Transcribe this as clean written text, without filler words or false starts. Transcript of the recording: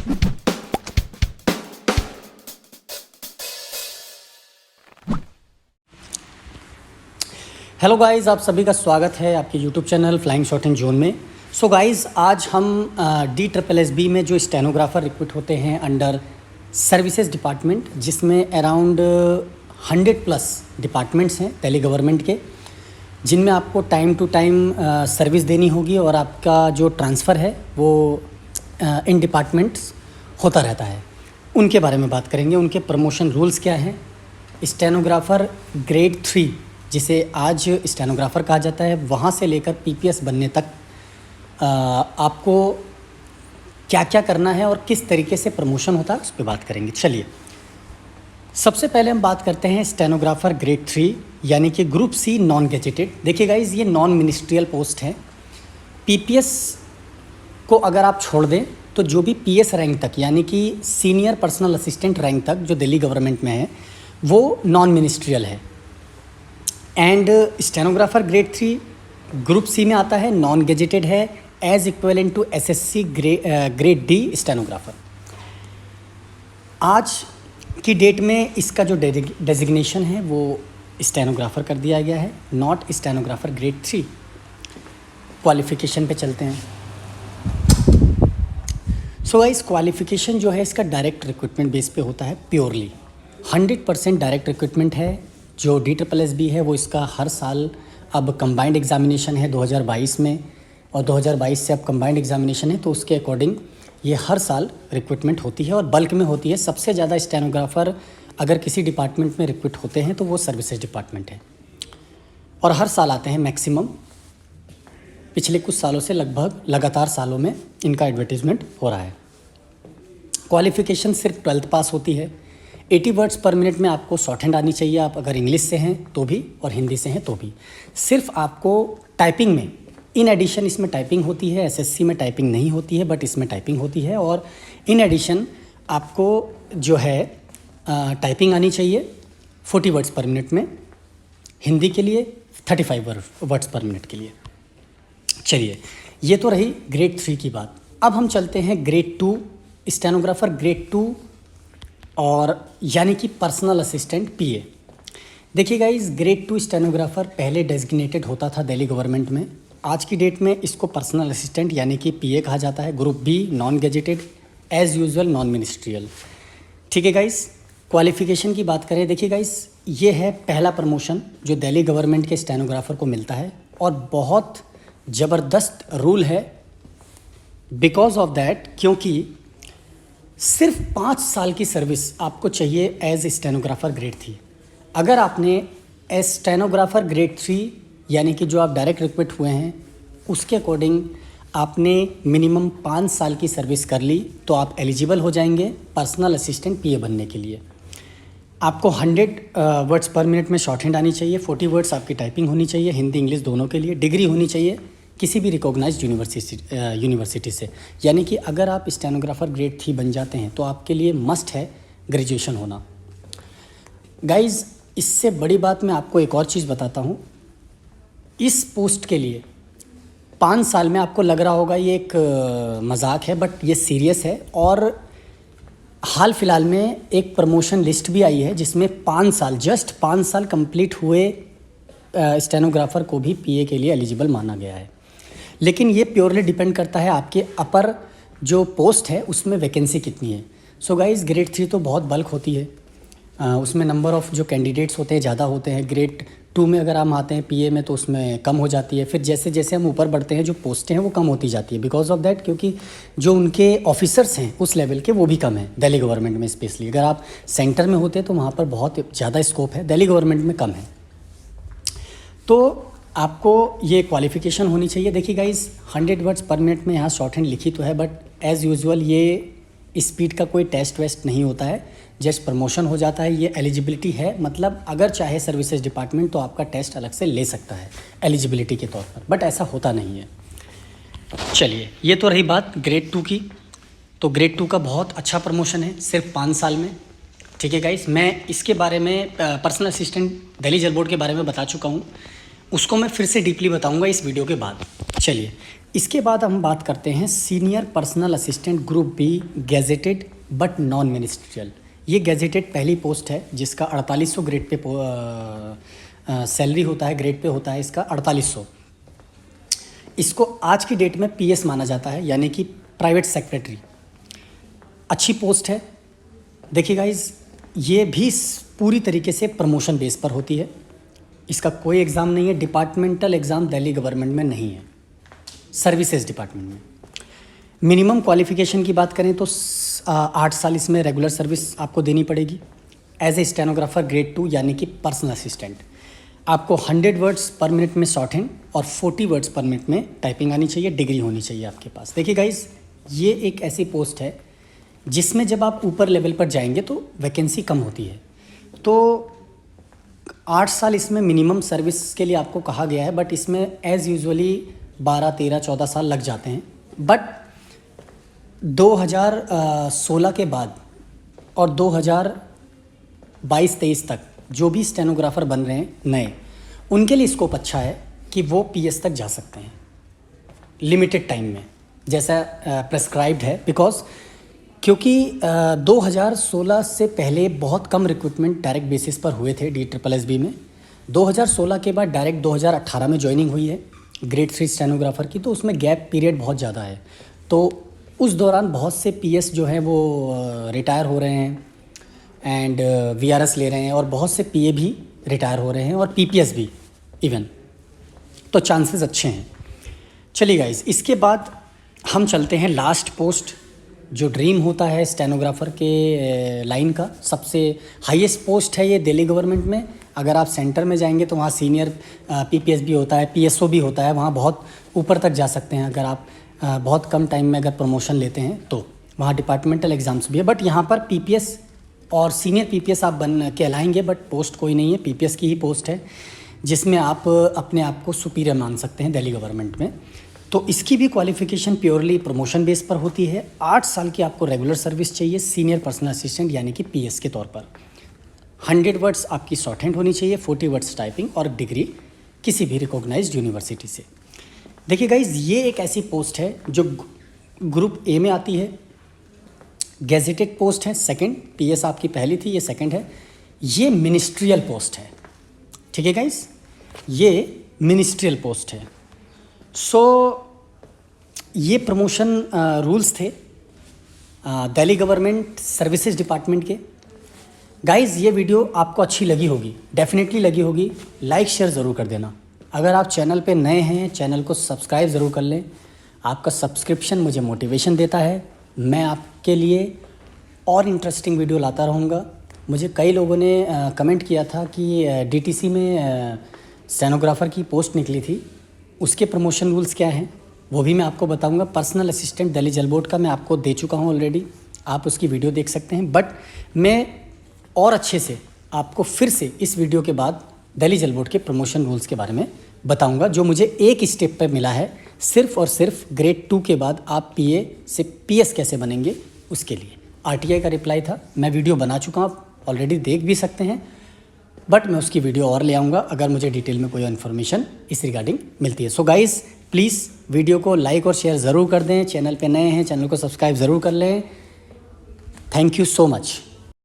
Hello guys, आप सभी का स्वागत है आपके YouTube channel flying shorting zone में। सो गाइस, आज हम DSSB में जो स्टेनोग्राफर रिक्रूट होते हैं अंडर सर्विसेज डिपार्टमेंट, जिसमें अराउंड 100+ डिपार्टमेंट्स हैं दिल्ली गवर्नमेंट के, जिनमें आपको टाइम टू टाइम सर्विस देनी होगी और आपका जो ट्रांसफ़र है वो इन डिपार्टमेंट्स होता रहता है। उनके बारे में बात करेंगे, उनके प्रमोशन रूल्स क्या हैं। स्टेनोग्राफर ग्रेड 3, जिसे आज स्टेनोग्राफर कहा जाता है, वहाँ से लेकर PPS बनने तक आपको क्या क्या करना है और किस तरीके से प्रमोशन होता है, उस पर बात करेंगे। चलिए, सबसे पहले हम बात करते हैं स्टेनोग्राफर ग्रेड 3 यानी कि ग्रुप C नॉन गेजेटेड। देखिए गाइज, ये नॉन मिनिस्ट्रियल पोस्ट है। PPS को अगर आप छोड़ दें तो जो भी PS रैंक तक यानी कि सीनियर पर्सनल असिस्टेंट रैंक तक जो दिल्ली गवर्नमेंट में है वो नॉन मिनिस्ट्रियल है। And stenographer grade 3 group C में आता है, नॉन गेजेटेड है, as equivalent to SSC grade D stenographer. आज की डेट में इसका जो डेजिग्नेशन है वो स्टेनोग्राफर कर दिया गया है, नॉट स्टेनोग्राफर ग्रेड 3। क्वालिफ़िकेशन पे चलते हैं। सो गाइस, क्वालिफ़िकेशन जो है इसका डायरेक्ट रिक्रूटमेंट बेस पे होता है, प्योरली 100% डायरेक्ट रिक्रूटमेंट है। जो DSSB है वो इसका हर साल अब कंबाइंड एग्जामिनेशन है 2022 में, और 2022 से अब कंबाइंड एग्जामिनेशन है, तो उसके अकॉर्डिंग ये हर साल रिक्रूटमेंट होती है और बल्क में होती है। सबसे ज़्यादा स्टेनोग्राफर अगर किसी डिपार्टमेंट में रिक्रूट होते हैं तो वो सर्विसेज डिपार्टमेंट है, और हर साल आते हैं मैक्सिमम। पिछले कुछ सालों से लगभग लगातार सालों में इनका एडवर्टीज़मेंट हो रहा है। क्वालिफ़िकेशन सिर्फ 12th पास होती है। 80 वर्ड्स पर मिनट में आपको शॉर्ट हैंड आनी चाहिए, आप अगर इंग्लिश से हैं तो भी और हिंदी से हैं तो भी। सिर्फ आपको टाइपिंग में, इन एडिशन इसमें टाइपिंग होती है, SSC में टाइपिंग नहीं होती है बट इसमें टाइपिंग होती है, और इन एडिशन आपको जो है टाइपिंग आनी चाहिए 40 वर्ड्स पर मिनट में, हिंदी के लिए 35 वर्ड्स पर मिनट के लिए। चलिए, ये तो रही ग्रेड 3 की बात। अब हम चलते हैं ग्रेड 2, स्टेनोग्राफर ग्रेड 2 और यानी कि पर्सनल असिस्टेंट PA। देखिए गाइज, ग्रेड 2 स्टेनोग्राफर पहले डेजिग्नेटेड होता था दिल्ली गवर्नमेंट में। आज की डेट में इसको पर्सनल असिस्टेंट यानी कि PA कहा जाता है। Group B non gazetted, as usual non ministerial. ठीक है गाइज, क्वालिफ़िकेशन की बात करें, देखिए गाइज, ये है पहला प्रमोशन जो दिल्ली गवर्नमेंट के स्टेनोग्राफर को मिलता है, और बहुत ज़बरदस्त रूल है बिकॉज ऑफ दैट, क्योंकि सिर्फ 5 साल की सर्विस आपको चाहिए एज स्टेनोग्राफर ग्रेड 3। अगर आपने एज स्टेनोग्राफर ग्रेड 3 यानी कि जो आप डायरेक्ट रिक्रूट हुए हैं उसके अकॉर्डिंग आपने मिनिमम 5 साल की सर्विस कर ली तो आप एलिजिबल हो जाएंगे पर्सनल असिस्टेंट PA बनने के लिए। आपको 100 वर्ड्स पर मिनट में शॉर्ट हैंड आनी चाहिए, 40 वर्ड्स आपकी टाइपिंग होनी चाहिए, हिंदी इंग्लिश दोनों के लिए। डिग्री होनी चाहिए किसी भी रिकॉग्नाइज्ड यूनिवर्सिटी से, यानी कि अगर आप स्टेनोग्राफर ग्रेड 3 बन जाते हैं तो आपके लिए मस्ट है ग्रेजुएशन होना। गाइज, इससे बड़ी बात मैं आपको एक और चीज़ बताता हूँ। इस पोस्ट के लिए 5 साल में आपको लग रहा होगा ये एक मजाक है, बट ये सीरियस है, और हाल फिलहाल में एक प्रमोशन लिस्ट भी आई है जिसमें 5 साल, जस्ट 5 साल कंप्लीट हुए स्टेनोग्राफर को भी PA के लिए एलिजिबल माना गया है। लेकिन ये प्योरली डिपेंड करता है आपके अपर जो पोस्ट है उसमें वैकेंसी कितनी है। सो गाइस, ग्रेड 3 तो बहुत बल्क होती है, उसमें नंबर ऑफ़ जो कैंडिडेट्स होते हैं ज़्यादा होते हैं। ग्रेड 2 में अगर हम आते हैं PA में तो उसमें कम हो जाती है। फिर जैसे जैसे हम ऊपर बढ़ते हैं जो पोस्टें हैं वो कम होती जाती है, बिकॉज ऑफ दैट, क्योंकि जो उनके ऑफिसर्स हैं उस लेवल के वो भी कम हैं दिल्ली गवर्नमेंट में। स्पेशली अगर आप सेंटर में होते हैं तो वहाँ पर बहुत ज़्यादा स्कोप है, दिल्ली गवर्नमेंट में कम है। तो आपको ये क्वालिफ़िकेशन होनी चाहिए। देखिए गाइस, 100 वर्ड्स पर मिनट में यहाँ शॉर्ट हैंड लिखी तो है, बट एज़ यूजुअल ये स्पीड का कोई टेस्ट वेस्ट नहीं होता है, जस्ट प्रमोशन हो जाता है। ये एलिजिबिलिटी है, मतलब अगर चाहे सर्विसेज डिपार्टमेंट तो आपका टेस्ट अलग से ले सकता है एलिजिबिलिटी के तौर पर, बट ऐसा होता नहीं है। चलिए, ये तो रही बात ग्रेड 2 की। तो ग्रेड 2 का बहुत अच्छा प्रमोशन है सिर्फ 5 साल में। ठीक है गाइस, मैं इसके बारे में पर्सनल असिस्टेंट दिल्ली जल बोर्ड के बारे में बता चुका हूँ। उसको मैं फिर से डीपली बताऊंगा इस वीडियो के बाद। चलिए, इसके बाद हम बात करते हैं senior personal assistant group B gazetted but non ministerial. ये गैजेटेड पहली पोस्ट है जिसका 4800 ग्रेड पे सैलरी होता है, ग्रेड पे होता है इसका 4800। इसको आज की डेट में पीएस माना जाता है, यानी कि प्राइवेट सेक्रेटरी। अच्छी पोस्ट है। देखिए गाइज, ये भी पूरी तरीके से प्रमोशन बेस पर होती है। इसका कोई एग्ज़ाम नहीं है, डिपार्टमेंटल एग्ज़ाम दिल्ली गवर्नमेंट में नहीं है, सर्विसेज डिपार्टमेंट में। मिनिमम क्वालिफ़िकेशन की बात करें तो 8 साल इसमें रेगुलर सर्विस आपको देनी पड़ेगी एज ए स्टेनोग्राफर ग्रेड 2, यानी कि पर्सनल असिस्टेंट। आपको 100 वर्ड्स पर मिनट में शॉर्ट हैंड और 40 वर्ड्स पर मिनट में टाइपिंग आनी चाहिए, डिग्री होनी चाहिए आपके पास। देखिए गाइज, ये एक ऐसी पोस्ट है जिसमें जब आप ऊपर लेवल पर जाएंगे तो वैकेंसी कम होती है। तो 8 साल इसमें मिनिमम सर्विस के लिए आपको कहा गया है, बट इसमें एज़ यूजुअली 12, 13, 14 साल लग जाते हैं। बट 2016 के बाद और 2022-23 तक जो भी स्टेनोग्राफर बन रहे हैं नए, उनके लिए स्कोप अच्छा है कि वो पीएस तक जा सकते हैं लिमिटेड टाइम में, जैसा प्रेस्क्राइब्ड है। बिकॉज क्योंकि 2016 से पहले बहुत कम रिक्रूटमेंट डायरेक्ट बेसिस पर हुए थे DSSB में। 2016 के बाद डायरेक्ट 2018 में ज्वाइनिंग हुई है ग्रेड 3 स्टेनोग्राफर की, तो उसमें गैप पीरियड बहुत ज़्यादा है। तो उस दौरान बहुत से पीएस जो हैं वो रिटायर हो रहे हैं एंड VRS ले रहे हैं, और बहुत से पीए भी रिटायर हो रहे हैं और PPS भी इवन। तो चांसेस अच्छे हैं। चलिए गाइस, इसके बाद हम चलते हैं लास्ट पोस्ट, जो ड्रीम होता है स्टेनोग्राफर के लाइन का। सबसे हाईएस्ट पोस्ट है ये दिल्ली गवर्नमेंट में। अगर आप सेंटर में जाएंगे तो वहाँ सीनियर PPS भी होता है, PSO भी होता है, वहाँ बहुत ऊपर तक जा सकते हैं अगर आप बहुत कम टाइम में अगर प्रमोशन लेते हैं तो। वहाँ डिपार्टमेंटल एग्ज़ाम्स भी है, बट यहाँ पर PPS और सीनियर PPS आप बन कहलाएंगे, बट पोस्ट कोई नहीं है, PPS की ही पोस्ट है, जिसमें आप अपने आप को सुपीरियर मान सकते हैं दिल्ली गवर्नमेंट में। तो इसकी भी क्वालिफ़िकेशन प्योरली प्रमोशन बेस पर होती है। 8 साल की आपको रेगुलर सर्विस चाहिए सीनियर पर्सनल असिस्टेंट यानी कि PS के तौर पर। 100 वर्ड्स आपकी शॉर्ट हैंड होनी चाहिए, 40 वर्ड्स टाइपिंग, और डिग्री किसी भी रिकॉग्नाइज्ड यूनिवर्सिटी से। देखिए गाइज, ये एक ऐसी पोस्ट है जो ग्रुप A में आती है, गैजेटेड पोस्ट है। सेकंड, PS आपकी पहली थी, ये सेकंड है। ये मिनिस्ट्रियल पोस्ट है, ठीक है गाइज, ये मिनिस्ट्रियल पोस्ट है। सो ये प्रमोशन रूल्स थे दिल्ली गवर्नमेंट सर्विसेज डिपार्टमेंट के। गाइज़, ये वीडियो आपको अच्छी लगी होगी, डेफिनेटली लगी होगी। लाइक शेयर ज़रूर कर देना। अगर आप चैनल पे नए हैं, चैनल को सब्सक्राइब ज़रूर कर लें। आपका सब्सक्रिप्शन मुझे मोटिवेशन देता है, मैं आपके लिए और इंटरेस्टिंग वीडियो लाता रहूँगा। मुझे कई लोगों ने कमेंट किया था कि DTC में स्टेनोग्राफर की पोस्ट निकली थी, उसके प्रमोशन रूल्स क्या हैं वो भी मैं आपको बताऊंगा। पर्सनल असिस्टेंट दिल्ली जल बोर्ड का मैं आपको दे चुका हूं ऑलरेडी, आप उसकी वीडियो देख सकते हैं। बट मैं और अच्छे से आपको फिर से इस वीडियो के बाद दिल्ली जल बोर्ड के प्रमोशन रूल्स के बारे में बताऊंगा, जो मुझे एक स्टेप पर मिला है, सिर्फ और सिर्फ ग्रेड 2 के बाद आप PA से PS कैसे बनेंगे उसके लिए। RTI का रिप्लाई था, मैं वीडियो बना चुका हूँ, आप ऑलरेडी देख भी सकते हैं, बट मैं उसकी वीडियो और ले आऊँगा अगर मुझे डिटेल में कोई इन्फॉर्मेशन इस रिगार्डिंग मिलती है। सो गाइज़, प्लीज़ वीडियो को लाइक और शेयर ज़रूर कर दें। चैनल पे नए हैं, चैनल को सब्सक्राइब ज़रूर कर लें। Thank you so much.